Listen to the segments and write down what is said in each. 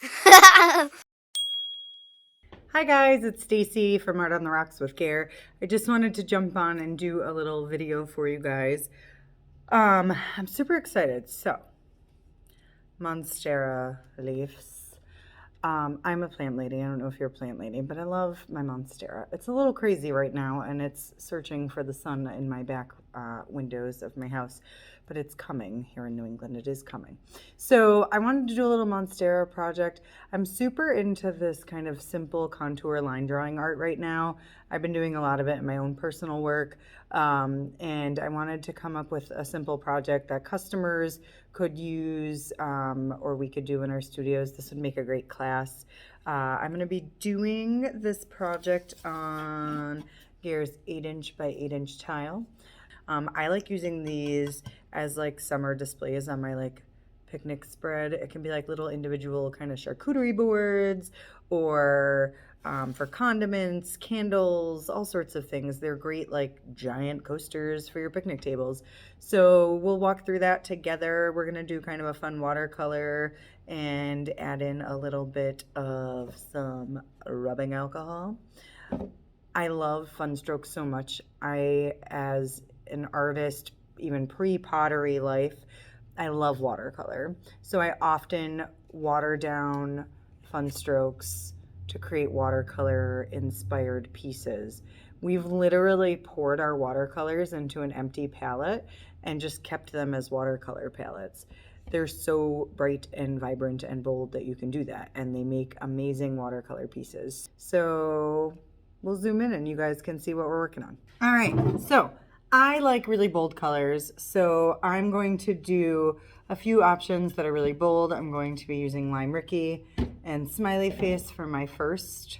Hi guys, it's Stacey from Art on the Rocks with Care. I just wanted to jump on and do a little video for you guys. I'm super excited. So, Monstera leaves. I'm a plant lady. I don't know if you're a plant lady, but I love my Monstera. It's a little crazy right now, and it's searching for the sun in my back windows of my house, but it's coming here in New England. It is coming. So I wanted to do a little Monstera project. I'm super into this kind of simple contour line drawing art right now. I've been doing a lot of it in my own personal work, and I wanted to come up with a simple project that customers could use or we could do in our studios. This would make a great class. I'm going to be doing this project on Gare's 8" by 8" tile. I like using these as like summer displays on my like picnic spread. It can be like little individual kind of charcuterie boards or for condiments, candles, all sorts of things. They're great like giant coasters for your picnic tables. So we'll walk through that together. We're gonna do kind of a fun watercolor and add in a little bit of some rubbing alcohol. I love fun strokes so much. As an artist, even pre-pottery life, I love watercolor. So I often water down fun strokes to create watercolor inspired pieces. We've literally poured our watercolors into an empty palette and just kept them as watercolor palettes. They're so bright and vibrant and bold that you can do that, and they make amazing watercolor pieces. So we'll zoom in and you guys can see what we're working on. All right, so I like really bold colors, so I'm going to do a few options that are really bold. I'm going to be using Lime Ricky and Smiley Face for my first,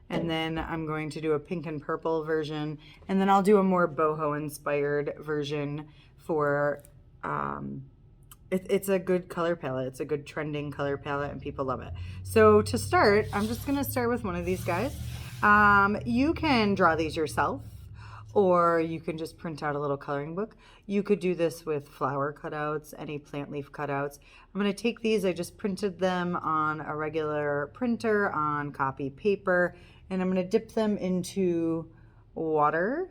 and then I'm going to do a pink and purple version, and then I'll do a more boho inspired version for it's a good color palette. It's a good trending color palette and people love it. So to start, I'm just gonna start with one of these guys. You can draw these yourself, or you can just print out a little coloring book. You could do this with flower cutouts, any plant leaf cutouts. I'm gonna take these, I just printed them on a regular printer on copy paper, and I'm gonna dip them into water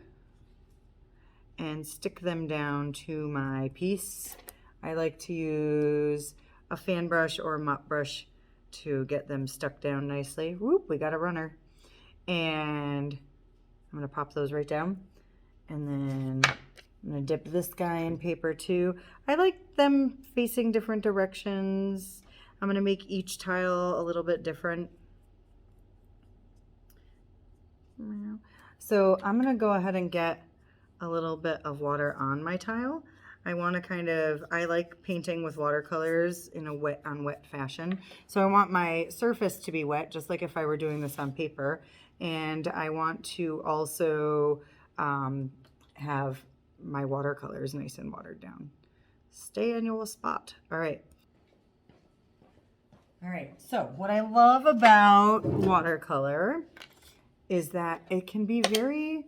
and stick them down to my piece. I like to use a fan brush or a mop brush to get them stuck down nicely. Whoop, we got a runner. And I'm gonna pop those right down. And then I'm gonna dip this guy in paper too. I like them facing different directions. I'm gonna make each tile a little bit different. So I'm gonna go ahead and get a little bit of water on my tile. I want to I like painting with watercolors in a wet fashion. So I want my surface to be wet, just like if I were doing this on paper. And I want to also have my watercolors nice and watered down. Stay in your spot. All right. All right, so what I love about watercolor is that it can be very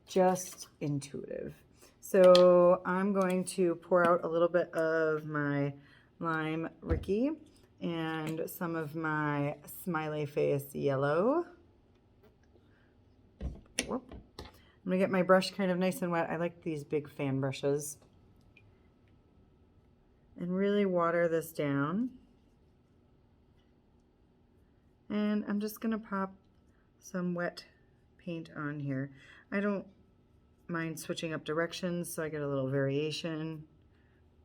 just intuitive. So I'm going to pour out a little bit of my Lime Ricky and some of my Smiley Face yellow. I'm gonna get my brush kind of nice and wet. I like these big fan brushes. And really water this down. And I'm just gonna pop some wet paint on here. I don't mind switching up directions so I get a little variation.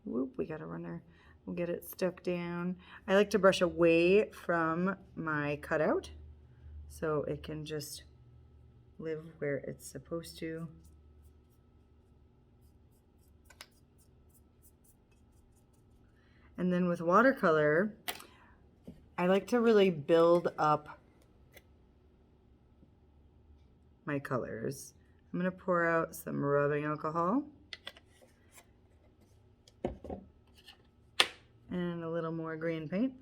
Whoop, we got a runner. We'll get it stuck down. I like to brush away from my cutout so it can just live where it's supposed to. And then with watercolor, I like to really build up my colors. I'm going to pour out some rubbing alcohol and a little more green paint.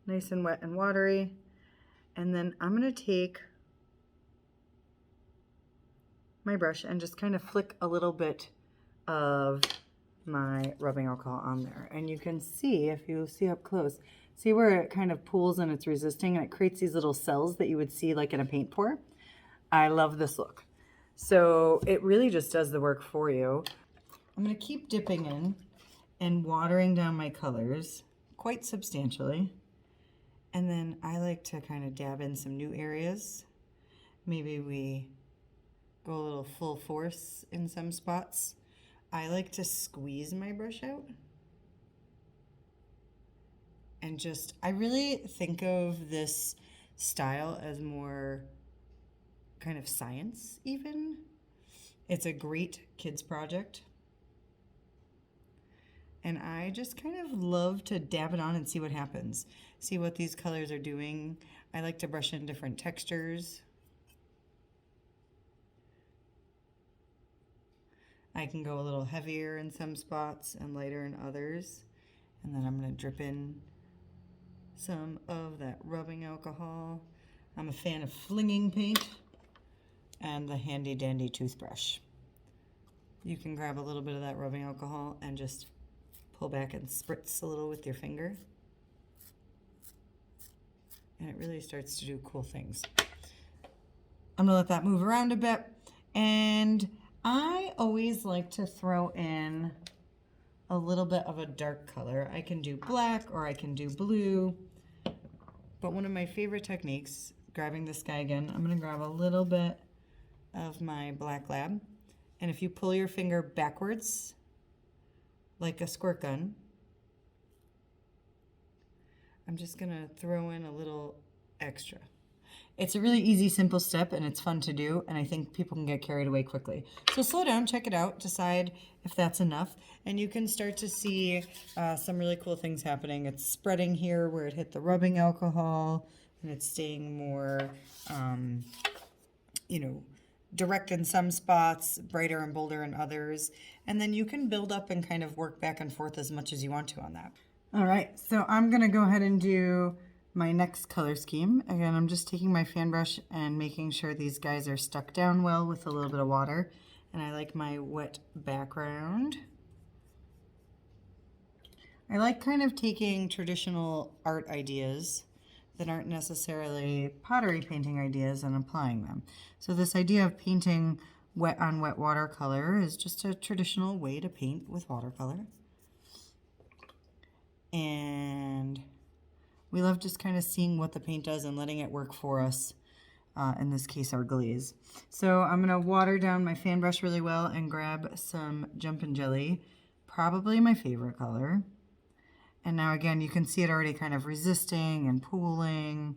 Nice and wet and watery. And then I'm going to take my brush and just kind of flick a little bit of my rubbing alcohol on there. And you can see, if you see up close, see where it kind of pools and it's resisting and it creates these little cells that you would see like in a paint pour. I love this look. So it really just does the work for you. I'm going to keep dipping in and watering down my colors quite substantially. And then I like to kind of dab in some new areas. Maybe we go a little full force in some spots. I like to squeeze my brush out. And just, I really think of this style as more kind of science even. It's a great kids project. And I just kind of love to dab it on and see what happens. See what these colors are doing. I like to brush in different textures. I can go a little heavier in some spots and lighter in others. And then I'm going to drip in some of that rubbing alcohol. I'm a fan of flinging paint and the handy dandy toothbrush. You can grab a little bit of that rubbing alcohol and just pull back and spritz a little with your finger. And it really starts to do cool things. I'm gonna let that move around a bit. And I always like to throw in a little bit of a dark color. I can do black or I can do blue. But one of my favorite techniques, grabbing this guy again, I'm gonna grab a little bit of my black lab. And if you pull your finger backwards, like a squirt gun, I'm just gonna throw in a little extra. It's a really easy, simple step, and it's fun to do, and I think people can get carried away quickly. So slow down, check it out, decide if that's enough, and you can start to see some really cool things happening. It's spreading here where it hit the rubbing alcohol, and it's staying more, direct in some spots, brighter and bolder in others, and then you can build up and kind of work back and forth as much as you want to on that. All right, so I'm gonna go ahead and do my next color scheme. Again, I'm just taking my fan brush and making sure these guys are stuck down well with a little bit of water. And I like my wet background. I like kind of taking traditional art ideas that aren't necessarily pottery painting ideas and applying them. So this idea of painting wet on wet watercolor is just a traditional way to paint with watercolor. And we love just kind of seeing what the paint does and letting it work for us, in this case our glaze. So I'm going to water down my fan brush really well and grab some Jumpin' Jelly, probably my favorite color. And now again, you can see it already kind of resisting and pooling.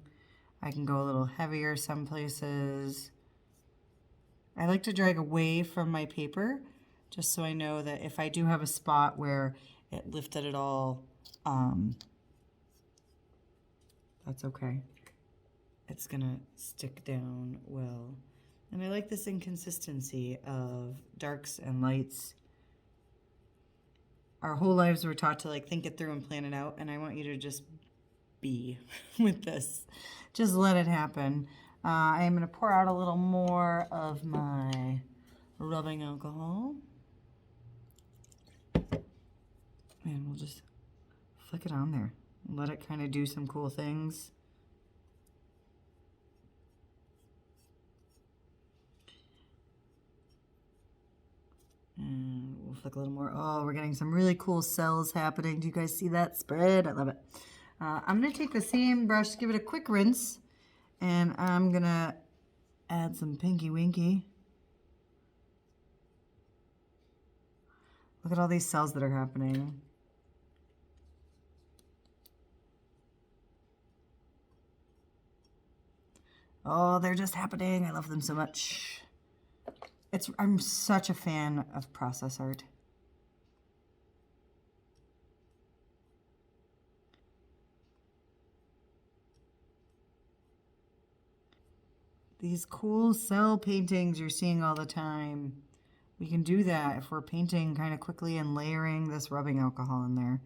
I can go a little heavier some places. I like to drag away from my paper just so I know that if I do have a spot where it lifted it all, that's okay. It's gonna stick down well. And I like this inconsistency of darks and lights. Our whole lives we're taught to like think it through and plan it out, and I want you to just be with this. Just let it happen. I am gonna pour out a little more of my rubbing alcohol. And we'll just flick it on there. Let it kind of do some cool things. And we'll flick a little more. Oh, we're getting some really cool cells happening. Do you guys see that spread? I love it. I'm going to take the same brush, give it a quick rinse, and I'm going to add some Pinky Winky. Look at all these cells that are happening. Oh, they're just happening. I love them so much. I'm such a fan of process art. These cool cell paintings you're seeing all the time. We can do that if we're painting kind of quickly and layering this rubbing alcohol in there.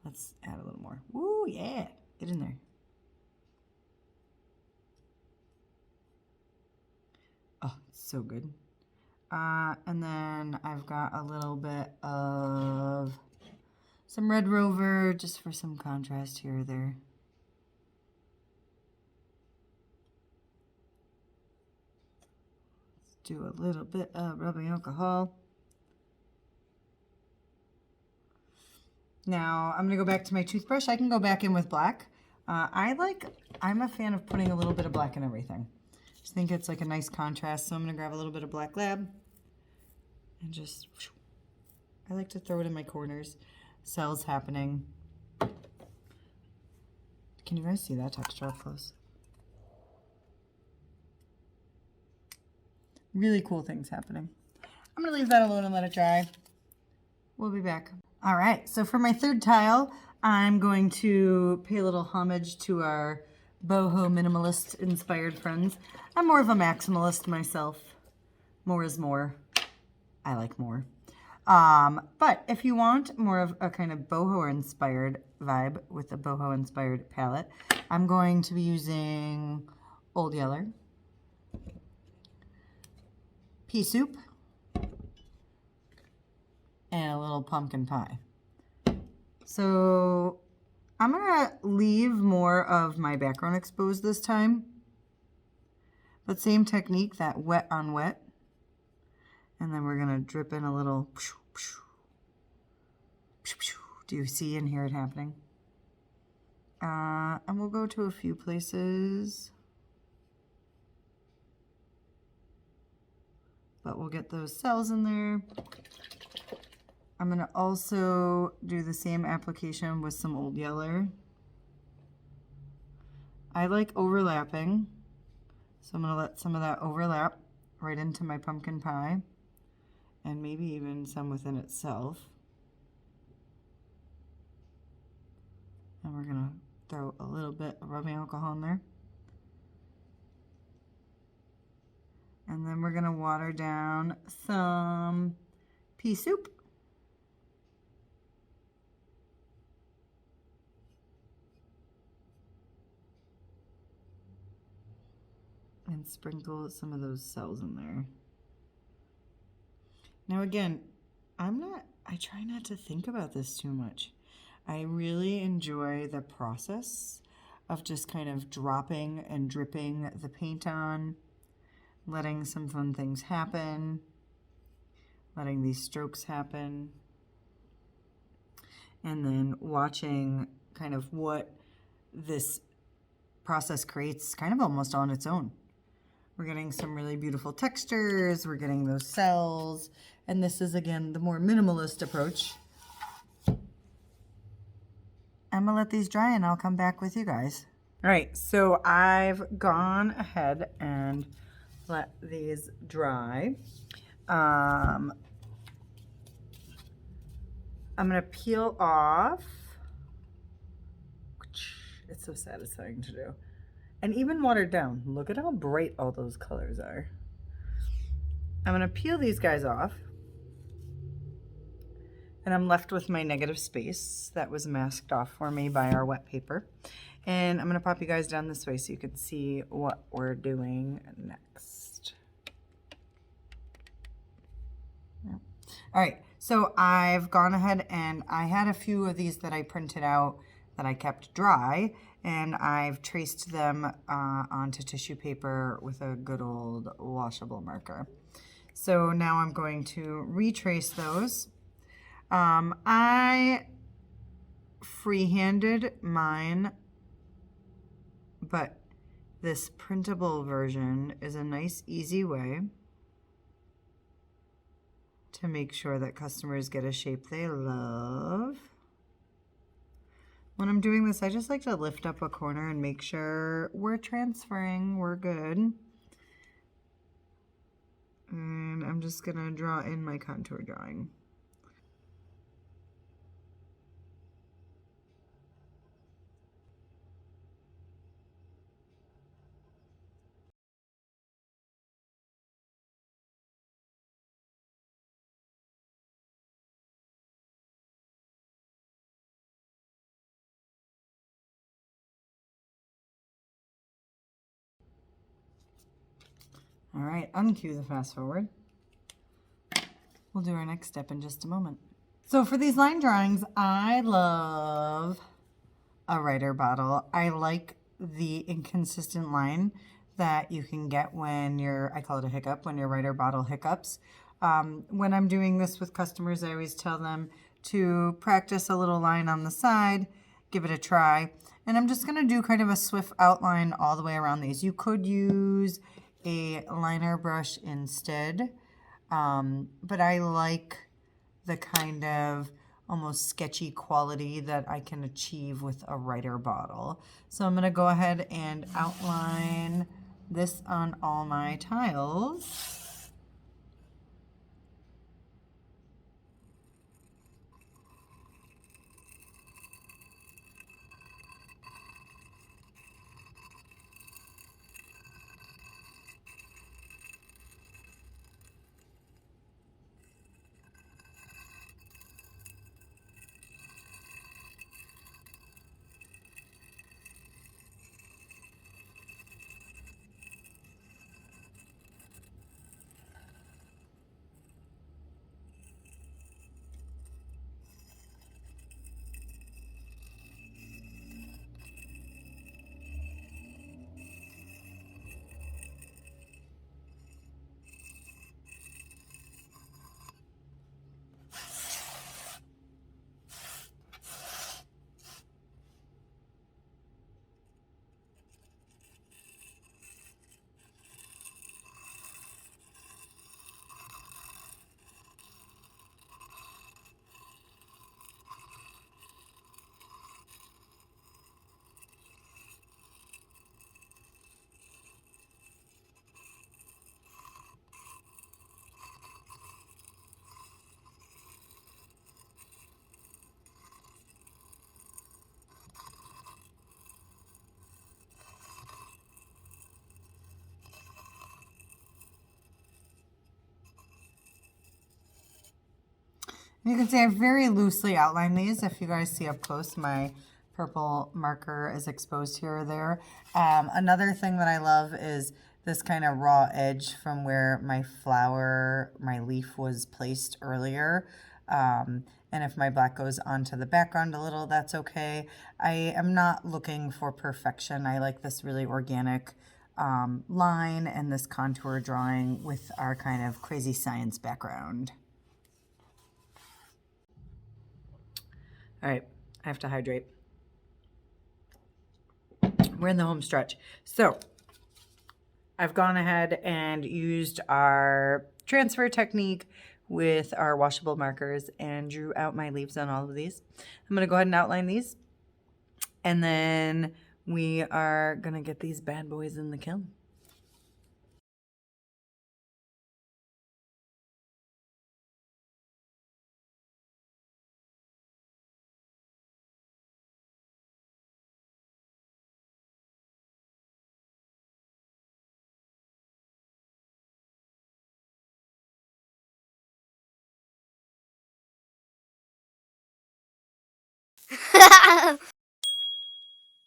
Let's add a little more. Woo, yeah, get in there. Oh, it's so good. And then I've got a little bit of some Red Rover just for some contrast here or there. Let's do a little bit of rubbing alcohol. Now I'm gonna go back to my toothbrush. I can go back in with black. I'm a fan of putting a little bit of black in everything. Just think it's like a nice contrast. So I'm gonna grab a little bit of black lab and just, I like to throw it in my corners. Cells happening. Can you guys see that texture up close? Really cool things happening. I'm gonna leave that alone and let it dry. We'll be back. All right, so for my third tile, I'm going to pay a little homage to our boho minimalist inspired friends. I'm more of a maximalist myself. More is more. I like more. But if you want more of a kind of boho inspired vibe with a boho inspired palette, I'm going to be using Old Yeller, pea soup, and a little pumpkin pie. So I'm gonna leave more of my background exposed this time, but same technique, that wet on wet. And then we're gonna drip in a little, do you see and hear it happening? And we'll go to a few places, but we'll get those cells in there. I'm gonna also do the same application with some Old Yeller. I like overlapping, so I'm gonna let some of that overlap right into my pumpkin pie, and maybe even some within itself. And we're gonna throw a little bit of rubbing alcohol in there. And then we're gonna water down some pea soup. And sprinkle some of those cells in there. Now again, I try not to think about this too much. I really enjoy the process of just kind of dropping and dripping the paint on, letting some fun things happen, letting these strokes happen, and then watching kind of what this process creates kind of almost on its own. We're getting some really beautiful textures, we're getting those cells, and this is, again, the more minimalist approach. I'm gonna let these dry and I'll come back with you guys. All right, so I've gone ahead and let these dry. I'm gonna peel off. It's so satisfying to do. And even watered down. Look at how bright all those colors are. I'm gonna peel these guys off. And I'm left with my negative space that was masked off for me by our wet paper. And I'm gonna pop you guys down this way so you can see what we're doing next. Yeah. All right, so I've gone ahead and I had a few of these that I printed out that I kept dry, and I've traced them onto tissue paper with a good old washable marker. So now I'm going to retrace those. I freehanded mine, but this printable version is a nice, easy way to make sure that customers get a shape they love. When I'm doing this, I just like to lift up a corner and make sure we're transferring, we're good. And I'm just gonna draw in my contour drawing. All right, uncue the fast forward. We'll do our next step in just a moment. So for these line drawings, I love a writer bottle. I like the inconsistent line that you can get when I call it a hiccup, when your writer bottle hiccups. When I'm doing this with customers, I always tell them to practice a little line on the side, give it a try. And I'm just gonna do kind of a swift outline all the way around these. You could use a liner brush instead, but I like the kind of almost sketchy quality that I can achieve with a writer bottle. So I'm going to go ahead and outline this on all my tiles. You can see I very loosely outlined these. If you guys see up close, my purple marker is exposed here or there. Another thing that I love is this kind of raw edge from where my leaf was placed earlier. And if my black goes onto the background a little, that's okay. I am not looking for perfection. I like this really organic line and this contour drawing with our kind of crazy science background. All right, I have to hydrate. We're in the home stretch. So I've gone ahead and used our transfer technique with our washable markers and drew out my leaves on all of these. I'm gonna go ahead and outline these, and then we are gonna get these bad boys in the kiln.